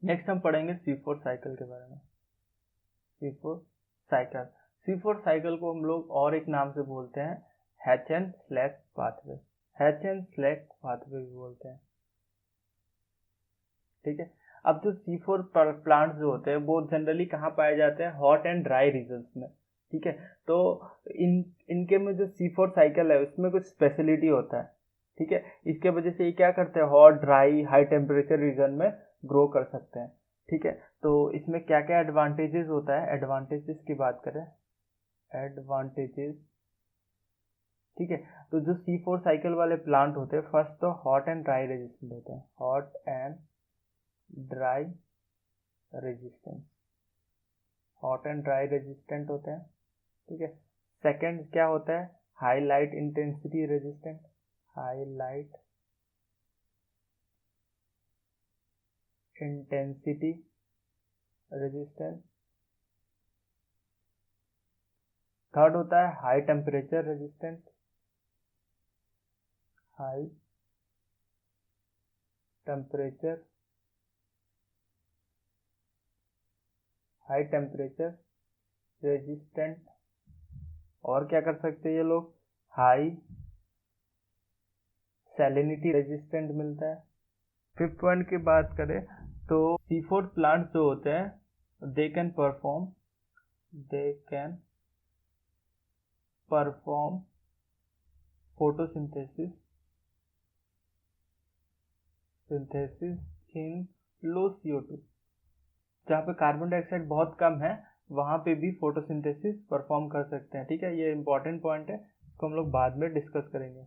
Next हम पढ़ेंगे C4 cycle के बारे में। C4 साइकिल, C4 साइकिल को हम लोग और एक नाम से बोलते हैं हैचेन स्लैक पाथवे, हैचेन स्लैक पाथवे भी बोलते हैं। ठीक है, अब जो C4 प्लांट्स जो होते हैं वो जनरली कहाँ पाए जाते हैं? हॉट एंड ड्राई रीजन्स में। ठीक है, तो इनके में जो C4 साइकिल है उसमें कुछ स्पेशलिटी होता है। ठीक है, इसके वजह से ये क्या करते हैं? Hot, dry, high temperature region में ग्रो कर सकते हैं। ठीक है, तो इसमें क्या क्या एडवांटेजेस होता है? एडवांटेजेस की बात करें, एडवांटेजेस, ठीक है, तो जो C4 साइकिल वाले प्लांट होते हैं, फर्स्ट तो हॉट एंड ड्राई रेजिस्टेंट होते हैं, hot and dry resistance, hot and dry resistant होते हैं। ठीक है, सेकंड क्या होता है? High light intensity resistant, high light intensity resistance. Third होता है high temperature resistant, high temperature, high temperature resistant. और क्या कर सकते हैं ये लोग? हाई सैलिनिटी रेजिस्टेंट मिलता है। फिफ्थ पॉइंट की बात करें तो C4 प्लांट जो होते हैं they can perform photosynthesis in low CO2, जहाँ पे कार्बन डाइऑक्साइड बहुत कम है वहाँ पे भी फोटोसिंथेसिस परफॉर्म कर सकते हैं। ठीक है, ये इंपॉर्टेंट पॉइंट है, इसको हम लोग बाद में डिस्कस करेंगे।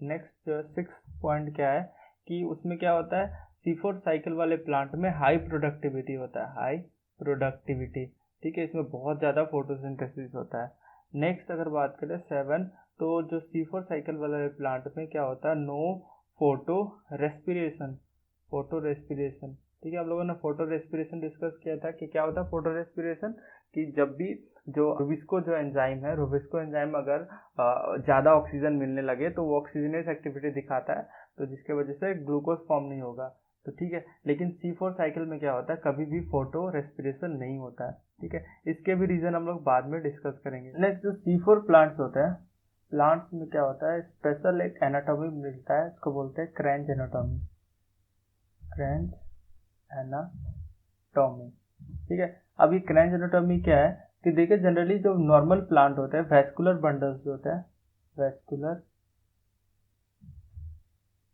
नेक्स्ट सिक्स पॉइंट क्या है कि उसमें क्या होता है? C4 साइकिल वाले प्लांट में हाई प्रोडक्टिविटी होता है, हाई प्रोडक्टिविटी। ठीक है, इसमें बहुत ज़्यादा फोटोसिंथेसिस होता है। नेक्स्ट अगर बात करें 7, तो जो C4 साइकिल वाले प्लांट में क्या होता है? No photorespiration, photorespiration. ठीक है, आप लोगों ने फोटो रेस्पिरेशन डिस्कस किया था कि क्या होता है फोटो रेस्पिरेशन, कि जब भी जो रुबिस्को जो एंजाइम है, रुबिस्को एंजाइम अगर ज़्यादा ऑक्सीजन मिलने लगे तो वो ऑक्सीजनेस एक्टिविटी दिखाता है, तो जिसके वजह से ग्लूकोज फॉर्म नहीं होगा। तो ठीक है, लेकिन C4 साइकिल में क्या होता है? कभी भी फोटो रेस्पिरेशन नहीं होता है। ठीक है, इसके भी रीज़न हम लोग बाद में डिस्कस करेंगे। नेक्स्ट जो C4 प्लांट्स होते हैं, प्लांट्स में क्या होता है? स्पेशल एक एनाटॉमी मिलता है, इसको बोलते हैं क्रेंच एनाटॉमी, क्रेंच एनाटॉमी। ठीक है, अब ये क्रेंच एनाटॉमी क्या है कि देखिए जनरली जो नॉर्मल प्लांट होते हैं वेस्कुलर बंडल्स जो होते हैं,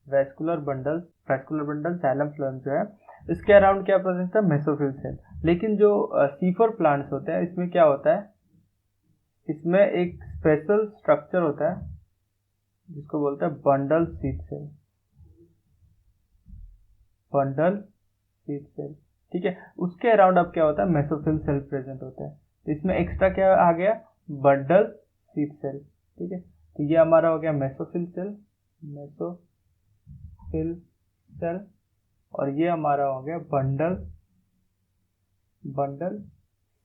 वेस्कुलर बंडल जाइलम फ्लोएम जो है, इसके अराउंड क्या प्रेजेंट है? Mesophyll cell. लेकिन जो C4 प्लांट्स होते हैं इसमें क्या होता है? इसमें एक स्पेशल स्ट्रक्चर होता है जिसको बोलते हैं bundle sheath cell, bundle sheath cell. ठीक है, उसके अराउंड अब क्या होता है? मेसोफिल सेल प्रेजेंट होता है। तो इसमें एक्स्ट्रा क्या आ गया? Bundle sheath cell. ठीक है, तो ये हमारा हो गया मेसोफिल सेल, मेसोफिल सेल, और ये हमारा हो गया बंडल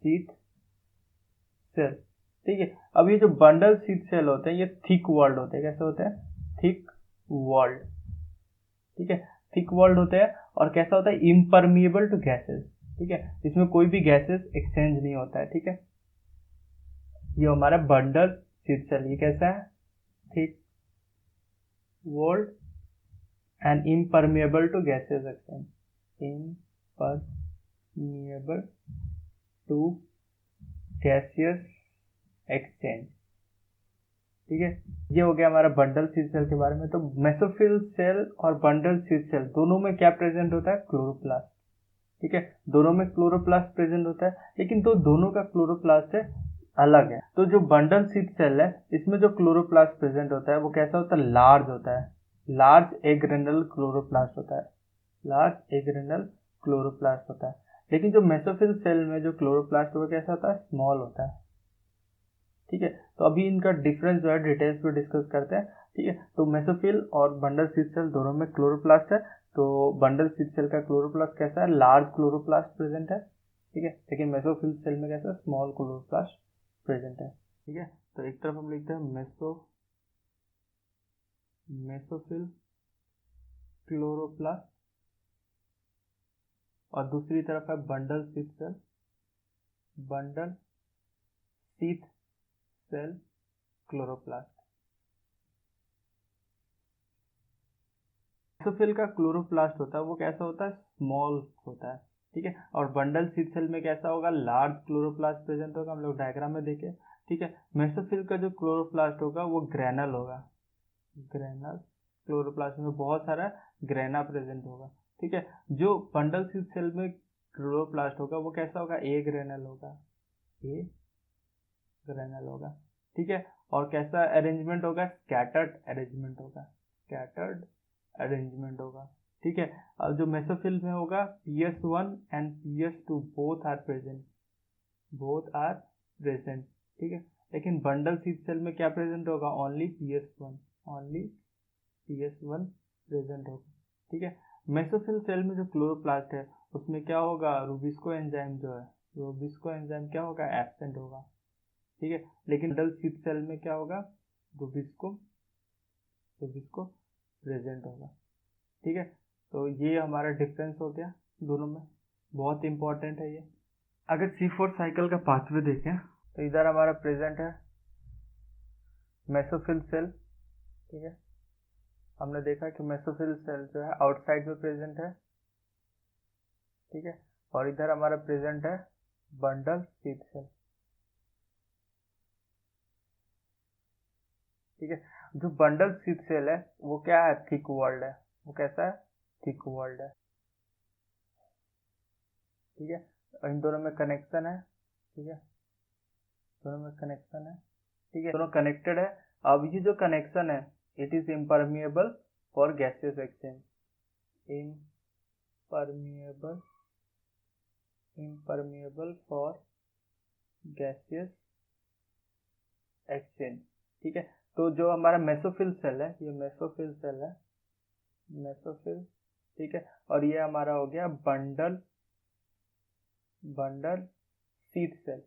सीड सेल। ठीक है, अब ये जो बंडल सीड सेल होते हैं ये थिक वॉल्ड होते हैं। कैसे होते हैं? Thick walled. ठीक है, थिक वॉल्ड होते हैं, और कैसा होता है? Impermeable to gases. ठीक है, इसमें कोई भी गैसेस एक्सचेंज नहीं होता है। ठीक है, ये हमारा बंडल सीड सेल, ये कैसा है? Thick walled and impermeable to gases exchange, impermeable to gaseous exchange. ठीक है, ये हो गया हमारा बंडल सीड सेल के बारे में। तो मेसोफिल सेल और बंडल सीड सेल दोनों में क्या प्रेजेंट होता है? क्लोरोप्लास्ट। ठीक है, दोनों में क्लोरोप्लास्ट प्रेजेंट होता है, लेकिन तो दोनों का क्लोरोप्लास्ट है अलग है। तो जो बंडल सीड सेल है इसमें जो क्लोरोप्लास्ट प्रेजेंट होता है वो कैसा होता है? लार्ज होता है, लार्ज एग्रेनल क्लोरोप्लास्ट होता है, लार्ज एग्रेनल क्लोरोप्लास्ट होता है। लेकिन जो मेसोफिल सेल में जो क्लोरोप्लास्ट वो कैसा होता है? स्मॉल होता है। ठीक है, तो अभी इनका डिफरेंस जो है डिटेल्स में डिस्कस करते हैं। ठीक है, तो मेसोफिल और बंडल सीड सेल दोनों में क्लोरोप्लास्ट है। तो बंडल सीड सेल का क्लोरोप्लास्ट कैसा है? लार्ज क्लोरोप्लास्ट प्रेजेंट है। ठीक है, लेकिन मेसोफिल सेल में कैसा? स्मॉल क्लोरोप्लास्ट प्रेजेंट है। ठीक है, तो एक तरफ हम लिखते हैं मेसोफिल क्लोरोप्लास्ट, और दूसरी तरफ है bundle sheath cell, bundle sheath cell chloroplast. Mesophyll का क्लोरोप्लास्ट होता है वो कैसा होता है, स्मॉल होता है, ठीक है। और बंडल शीथ सेल में कैसा होगा, लार्ज क्लोरोप्लास्ट प्रेजेंट होगा, हम लोग डायग्राम में देखें, ठीक है। मेसोफिल का जो क्लोरोप्लास्ट होगा वो ग्रेनल होगा, ग्रेनल क्लोरोप्लास्ट में बहुत सारा ग्रेना प्रेजेंट होगा, ठीक है। जो बंडल शीथ सेल में क्लोरोप्लास्ट होगा वो कैसा होगा, ए ग्रेनल होगा, ए ग्रेनल होगा, ठीक है। और कैसा अरेंजमेंट होगा, स्कैटर्ड अरेंजमेंट होगा, स्कैटर्ड अरेंजमेंट होगा, ठीक है। अब जो मेसोफिल में होगा PS1 and PS2 both are present, both are present, ठीक है। लेकिन बंडल शीथ सेल में क्या प्रेजेंट होगा, only PS1, only PS1 present होगा, ठीक है। मेसोफिल सेल में जो क्लोरोप्लास्ट है उसमें क्या होगा, रूबिस्को एंजाइम जो है, रूबिस्को एंजाइम क्या होगा, एब्सेंट होगा, ठीक है। लेकिन बंडल शीथ सेल में क्या होगा, रूबिस्को प्रेजेंट होगा, ठीक है। तो ये हमारा डिफरेंस हो गया दोनों में, बहुत इंपॉर्टेंट है ये। अगर C4 साइकिल का पाथवे देखें तो इधर हमारा प्रेजेंट है मेसोफिल सेल, ठीक है। हमने देखा कि मेसोफिल सेल जो है आउटसाइड में प्रेजेंट है, ठीक है। और इधर हमारा प्रेजेंट है बंडल शीथ सेल, ठीक है। जो बंडल शीथ सेल है वो क्या है, थिक वॉल्ड है, वो कैसा है, थिक वॉल्ड है, ठीक है। और इन दोनों में कनेक्शन है, ठीक है, दोनों में कनेक्शन है, ठीक है, दोनों कनेक्टेड है। अब ये जो कनेक्शन है it is impermeable for gaseous exchange, impermeable for gaseous exchange, ठीक है। तो जो हमारा मेसोफिल सेल है, ये मेसोफिल सेल है, मेसोफिल, ठीक है। और ये हमारा हो गया बंडल शीथ सेल,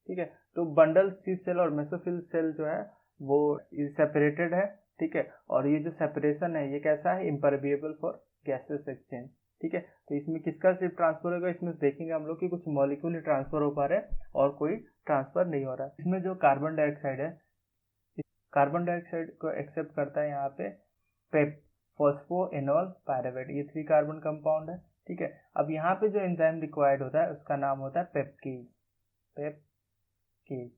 ठीक है। तो बंडल शीथ सेल और मेसोफिल सेल जो है वो सेपरेटेड है, ठीक है। और ये जो सेपरेशन है ये कैसा है, इम्परमिएबल फॉर गैसेस एक्सचेंज, ठीक है। तो इसमें किसका सिर्फ ट्रांसफर होगा, इसमें देखेंगे हम लोग कि कुछ मॉलिक्यूल ही ट्रांसफर हो पा रहे हैं और कोई ट्रांसफर नहीं हो रहा है। इसमें जो कार्बन डाइऑक्साइड है, कार्बन डाइऑक्साइड को एक्सेप्ट करता है यहाँ पे पेप, फॉस्फोएनोल पायरुवेट, ये 3 कार्बन कंपाउंड है, ठीक है। अब यहाँ पे जो एंजाइम रिक्वायर्ड होता है उसका नाम होता है पेप्टीज, पेप्टीज,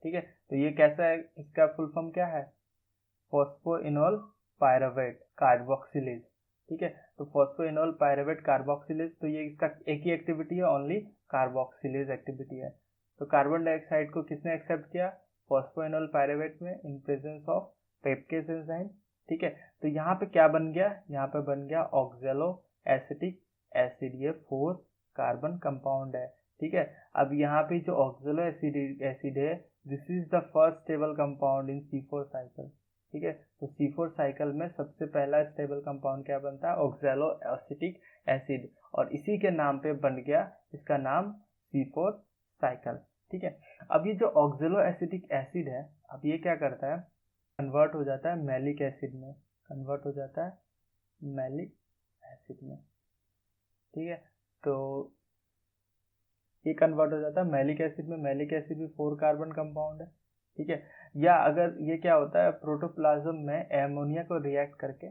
ठीक है। तो ये कैसा है, इसका फुल फॉर्म क्या है, फॉस्फोएनोल पायरुवेट कार्बोक्सिलेज, ठीक है। तो फॉस्फोएनोल पायरुवेट कार्बोक्सिलेज, तो ये इसका एक ही एक्टिविटी है, ओनली कार्बोक्सिलेज एक्टिविटी है। तो कार्बन डाइऑक्साइड को किसने एक्सेप्ट किया, फॉस्फोएनोल पायरुवेट में, इन प्रेजेंस ऑफ पेप्टेज एंजाइम, ठीक है। तो यहाँ पे क्या बन गया, यहाँ पे बन गया ऑक्जेलो एसिटिक एसिड, ये 4 कार्बन कंपाउंड है, ठीक है। अब यहाँ पे जो ऑक्जेलो एसिड है this is the first stable compound in C4 cycle, ठीक है। तो C4 साइकिल में सबसे पहला स्टेबल कंपाउंड क्या बनता है, ऑक्जेलो एसिटिक एसिड, और इसी के नाम पे बन गया इसका नाम C4 साइकिल, ठीक है। अब ये जो ऑक्जेलो एसिटिक एसिड है, अब ये क्या करता है, कन्वर्ट हो जाता है मैलिक एसिड में, कन्वर्ट हो जाता है मैलिक एसिड में, ठीक है। तो ये कन्वर्ट हो जाता है मैलिक एसिड में, मैलिक एसिड भी 4 कार्बन कंपाउंड है, ठीक है। या अगर ये क्या होता है, प्रोटोप्लाज्म में एमोनिया को रिएक्ट करके,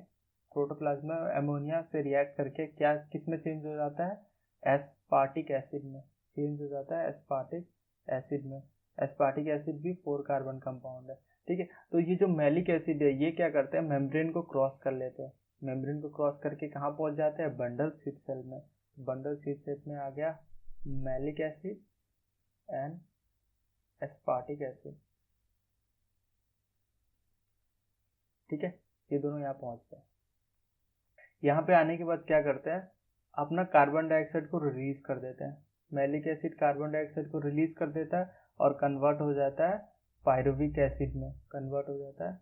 प्रोटोप्लाज्म में एमोनिया से रिएक्ट करके क्या किस में चेंज हो जाता है, एस्पार्टिक एसिड में चेंज हो जाता है, एस्पार्टिक एसिड में। एस्पार्टिक एसिड भी 4 कार्बन कंपाउंड है, ठीक है। तो ये जो मैलिक एसिड है ये क्या करते हैं, मेम्ब्रेन को क्रॉस कर लेते हैं, मेम्ब्रेन को क्रॉस करके कहाँ पहुंच जाते हैं, बंडल शीथ सेल में, बंडल शीथ सेल में आ गया malic acid and aspartic acid, ठीक है। ये दोनों यहाँ पहुंचते हैं, यहाँ पे आने के बाद क्या करते हैं, अपना कार्बन डाइऑक्साइड को रिलीज कर देते हैं, मैलिक एसिड कार्बन डाइऑक्साइड को रिलीज कर देता है और कन्वर्ट हो जाता है पायरुविक एसिड में, कन्वर्ट हो जाता है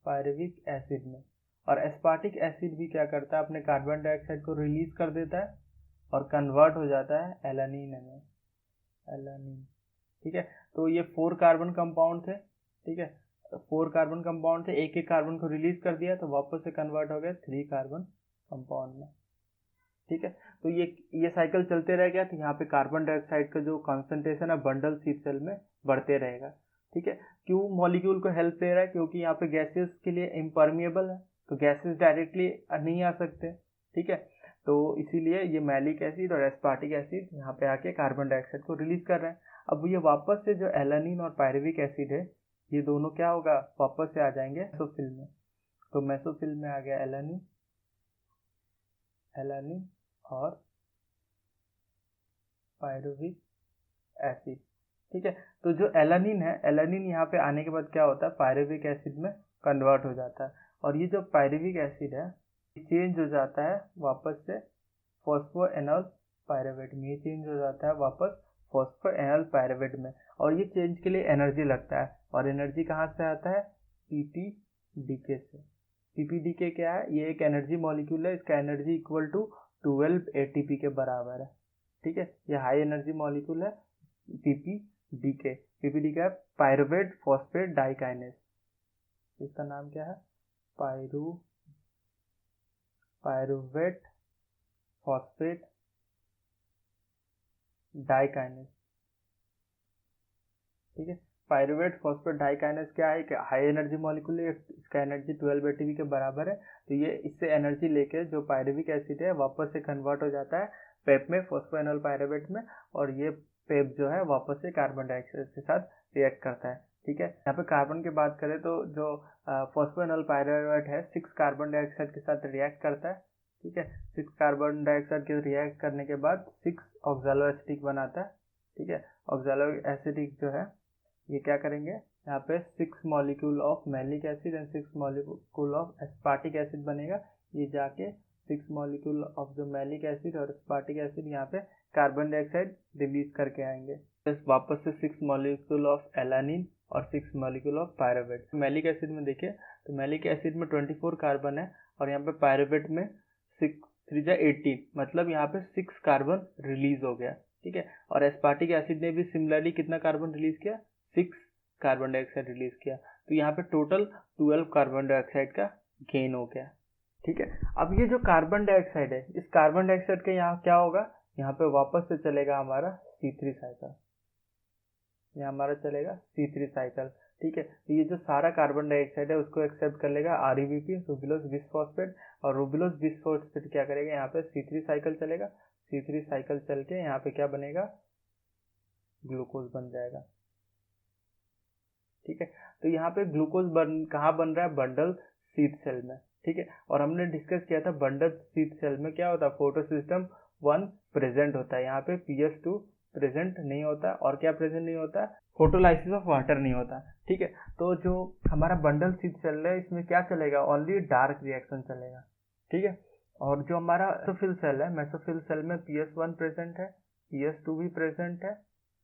पायरुविक एसिड में। और एस्पार्टिक एसिड भी क्या करता है, अपने कार्बन डाइऑक्साइड को रिलीज कर देता है और कन्वर्ट हो जाता है एलानीन में, एलानीन, ठीक है। तो ये 4 कार्बन कंपाउंड थे, ठीक है, 4 कार्बन कंपाउंड थे, एक एक कार्बन को रिलीज कर दिया तो वापस से कन्वर्ट हो गए 3 कार्बन कंपाउंड में। ठीक है, तो ये साइकिल चलते रह गया, तो यहाँ पे कार्बन डाइऑक्साइड का जो कॉन्सेंट्रेशन है बंडल शीट सेल में बढ़ते रहेगा। ठीक है, क्यों मॉलिक्यूल को हेल्प दे रहा है? क्योंकि यहाँ पे गैसेस के लिए इम्परमिएबल है, तो गैसेस डायरेक्टली नहीं आ सकते। ठीक है, तो इसीलिए ये मैलिक एसिड और एस्पार्टिक एसिड यहाँ पे आके कार्बन डाइऑक्साइड को रिलीज कर रहे हैं। अब ये वापस से जो एलानिन और पायरुविक एसिड है, ये दोनों क्या होगा, वापस से आ जाएंगे मेसोफिल में। तो मेसोफिल में आ गया एलानिन और पायरुविक एसिड। ठीक है, तो जो एलानिन है, एलानिन यहाँ पे आने के बाद क्या होता है, पायरुविक एसिड में कन्वर्ट हो जाता है, और ये जो पायरुविक एसिड है चेंज हो जाता है वापस से फॉस्फोएनॉल पायरुवेट में। ये चेंज हो जाता है वापस फॉस्फोएनॉल पायरुवेट में, और ये चेंज के लिए एनर्जी लगता है, और एनर्जी कहाँ से आता है, पीपीडीके से। पीपीडीके क्या है, ये एक एनर्जी मॉलिक्यूल है, इसका एनर्जी इक्वल टू 12 एटीपी के बराबर है। ठीक है, ये हाई एनर्जी मॉलिक्यूल है पीपीडीके। पीपीडीके है पायरुवेट फॉस्फेट डाइकाइनेस, इसका नाम क्या है, पायरुवेट फॉस्फेट डाइकाइनेस। ठीक है, पायरुवेट फॉस्फेट डाइकाइनेस क्या है, हाई एनर्जी मॉलिक्यूल है, इसका एनर्जी 12 एटीपी के बराबर है। तो ये इससे एनर्जी लेके जो पायरुविक एसिड है वापस से कन्वर्ट हो जाता है पेप में, फॉस्फोएनॉल पायरुवेट में, और ये पेप जो है वापस से कार्बन डाइऑक्साइड के साथ रिएक्ट करता है। ठीक है, यहाँ पे कार्बन की बात करें तो जो फॉस्फोएनॉल पायरुवेट है 6 कार्बन डाइऑक्साइड के साथ रिएक्ट करता है। ठीक है, 6 कार्बन डाइऑक्साइड के रिएक्ट करने के बाद 6 ऑक्सैलो एसिटिक बनाता है। ठीक है, ऑक्सैलो एसिटिक जो है ये क्या करेंगे, यहाँ पे 6 molecule of malic acid and 6 molecule of aspartic acid बनेगा। ये जाके 6 मॉलिक्यूल ऑफ जो मैलिक एसिड और एस्पार्टिक एसिड यहाँ पे कार्बन डाइऑक्साइड रिलीज करके आएंगे। वापस से 6 मॉलिक्यूल ऑफ एलानिन और 6 molecule of pyruvate. Malic acid में देखिए तो मैलिक एसिड में 24 कार्बन है, और यहाँ पे पायरुवेट में 6 3 18, मतलब यहाँ पे 6 कार्बन रिलीज हो गया। ठीक है, और एस्पार्टिक एसिड ने भी सिमिलरली कितना कार्बन रिलीज किया, 6 कार्बन डाइऑक्साइड रिलीज किया। तो यहाँ पे टोटल 12 कार्बन डाइऑक्साइड का गेन हो गया। ठीक है, अब ये जो कार्बन डाइऑक्साइड है, इस कार्बन डाइऑक्साइड का यहाँ क्या होगा, यहाँ पे वापस से चलेगा हमारा C3 साइकिल, यहाँ हमारा चलेगा C3 साइकिल। ठीक है, तो ये जो सारा कार्बन डाइऑक्साइड है उसको एक्सेप्ट कर लेगा RUBP, रूबिलोज बिसफॉस्फेट, और रूबिलोज बिसफॉस्फेट क्या करेगा, यहाँ पे C3 साइकिल चलेगा। C3 साइकिल चल के यहाँ पे क्या बनेगा, ग्लूकोज बन जाएगा। ठीक है, तो यहाँ पे ग्लूकोज कहाँ बन रहा है, बंडल शीट सेल में। ठीक है, और हमने डिस्कस किया था बंडल शीट सेल में क्या होता है, फोटोसिस्टम 1 प्रेजेंट होता है, यहाँ पे PS2 प्रेजेंट नहीं होता, और क्या प्रेजेंट नहीं होता, फोटोलाइसिस ऑफ वाटर नहीं होता। ठीक है, तो जो हमारा बंडल शीट सेल है इसमें क्या चलेगा, ओनली डार्क रिएक्शन चलेगा। ठीक है, और जो हमारा मेसोफिल सेल है, मेसोफिल सेल में PS1 प्रेजेंट है, PS2 भी प्रेजेंट है।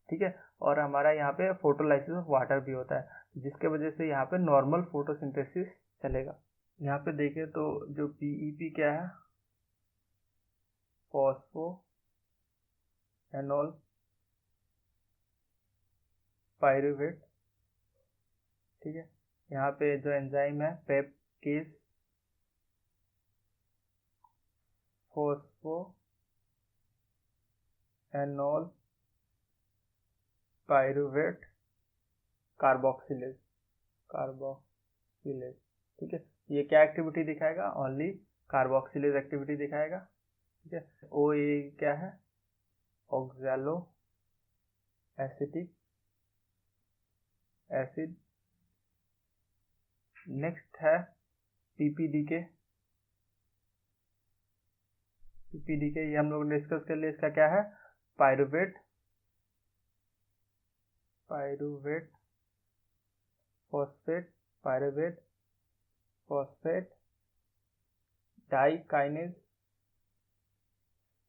ठीक है, और हमारा यहाँ पे फोटोलाइसिस ऑफ वाटर भी होता है, जिसके वजह से यहाँ पे नॉर्मल फोटोसिंथेसिस चलेगा। यहाँ पे देखें तो जो PEP क्या है, फॉस्फोएनॉल पायरुवेट। ठीक है, यहाँ पे जो एंजाइम है पेपकेस फॉस्फोएनॉल पायरुवेट कार्बोक्सिलेज। ठीक है, ये क्या एक्टिविटी दिखाएगा, ओनली कार्बोक्सिलेज एक्टिविटी दिखाएगा। ठीक है, OA क्या है, ऑक्सैलो एसिटिक एसिड। नेक्स्ट है PPDK। ये हम लोग डिस्कस कर लिए, इसका क्या है, पायरुवेट फॉस्फेट डाइकाइनेज।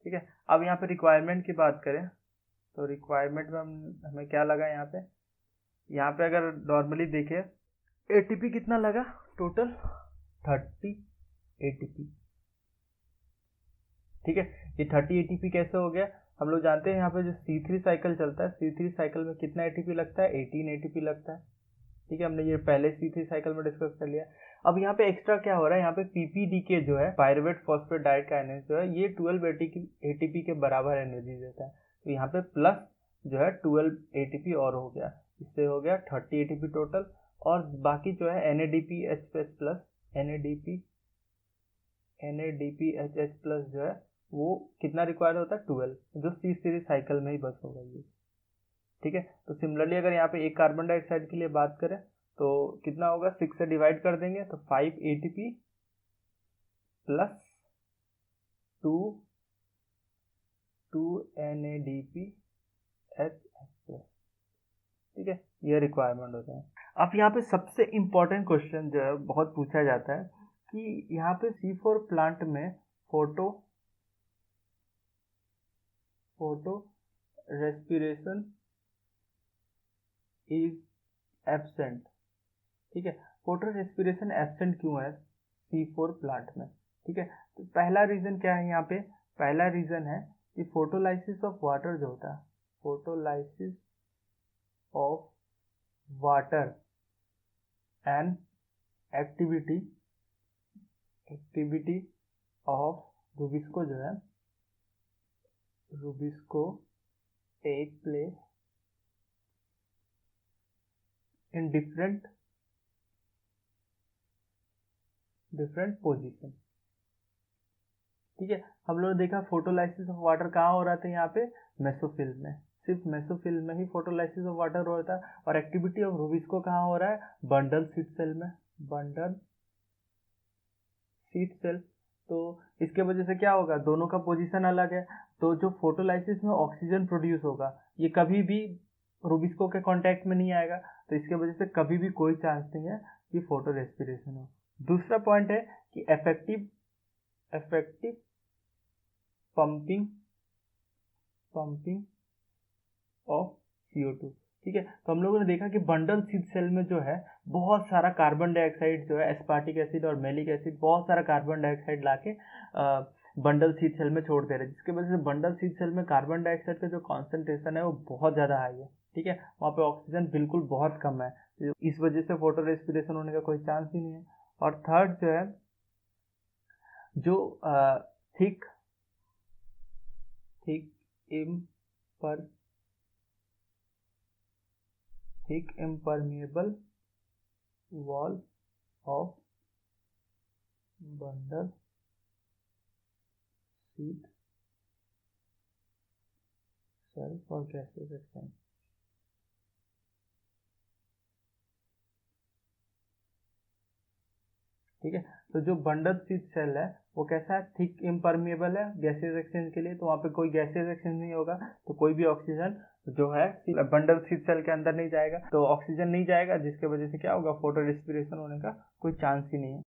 ठीक है, अब यहाँ पे रिक्वायरमेंट की बात करें तो रिक्वायरमेंट में हमें क्या लगा, यहाँ पे अगर नॉर्मली देखें ATP कितना लगा, टोटल 30 ATP। ठीक है, ये 30 ATP कैसे हो गया, हम लोग जानते हैं यहाँ पे जो C3 साइकिल चलता है, C3 साइकिल में कितना ATP लगता है, 18 ATP लगता है। ठीक है, हमने ये पहले C3 साइकिल में डिस्कस कर लिया। अब यहाँ पे एक्स्ट्रा क्या हो रहा है, यहाँ पे PPDK जो है पायरुवेट फॉस्फेट डाइकाइनेज जो है ये 12 ATP के बराबर एनर्जी देता है। तो यहाँ पे प्लस जो है 12 ATP और हो गया, इससे हो गया 30 ATP टोटल। और बाकी जो है NADPHH प्लस NADPHH प्लस जो है वो कितना रिक्वायर होता है 12, जो C सीरीज साइकिल में ही बस होगा ये। ठीक है, तो सिमिलरली अगर यहाँ पे एक कार्बन डाइऑक्साइड के लिए बात करें तो कितना होगा, 6 से डिवाइड कर देंगे तो 5 ATP प्लस 2 NADPHH। ठीक है, यह रिक्वायरमेंट होता है। अब यहाँ पे सबसे इम्पोर्टेंट क्वेश्चन जो है बहुत पूछा जाता है कि यहाँ पे C4 प्लांट में फोटो रेस्पिरेशन इज एब्सेंट। ठीक है, फोटो रेस्पिरेशन एब्सेंट क्यों है C4 प्लांट में? ठीक है, तो पहला रीजन क्या है यहाँ पे, पहला रीजन है कि फोटोलाइसिस ऑफ वाटर जो होता है, photolysis of water and activity of rubisco जो है, rubisco take place in different position. ठीक है, हम लोग ने देखा फोटोलाइसिस ऑफ वाटर कहाँ हो रहा था, यहाँ पे मेसोफिल में, सिर्फ मेसोफिल में ही फोटोलाइसिस ऑफ वाटर हो रहा था। और एक्टिविटी ऑफ रूबिस्को कहाँ हो रहा है, बंडल सीड सेल में, बंडल सीड सेल। तो इसके वजह से क्या होगा, दोनों का पोजीशन अलग है, तो जो फोटोलाइसिस में ऑक्सीजन प्रोड्यूस होगा ये कभी भी रूबिस्को के कांटेक्ट में नहीं आएगा, तो इसके वजह से कभी भी कोई चांस नहीं है कि फोटो रेस्पिरेशन हो। दूसरा पॉइंट है कि इफेक्टिव पंपिंग ऑफ CO2। ठीक है, तो हम लोगों ने देखा कि बंडल सीड सेल में जो है बहुत सारा कार्बन डाइऑक्साइड जो है, एस्पार्टिक एसिड और मैलिक एसिड, बहुत सारा कार्बन डाइऑक्साइड लाके बंडल सीड सेल में छोड़ दे रहे हैं, जिसकी वजह से बंडल सीड सेल में कार्बन डाइऑक्साइड का जो कॉन्सेंट्रेशन है वो बहुत ज़्यादा हाई है। ठीक है, वहाँ पे ऑक्सीजन बिल्कुल बहुत कम है, तो इस वजह से फोटो रेस्पिरेशन होने का कोई चांस ही नहीं है। और थर्ड जो है, जो thick impermeable wall of bundle seed cell for gaseous exchange। ठीक है, तो जो बंडल सीड सेल है वो कैसा है, थिक इम्परमिएबल है गैसेस एक्सचेंज के लिए, तो वहाँ पे कोई गैसेस एक्सचेंज नहीं होगा, तो कोई भी ऑक्सीजन जो है बंडल सीड सेल के अंदर नहीं जाएगा, तो ऑक्सीजन नहीं जाएगा, जिसके वजह से क्या होगा, फोटो रेस्पिरेशन होने का कोई चांस ही नहीं है।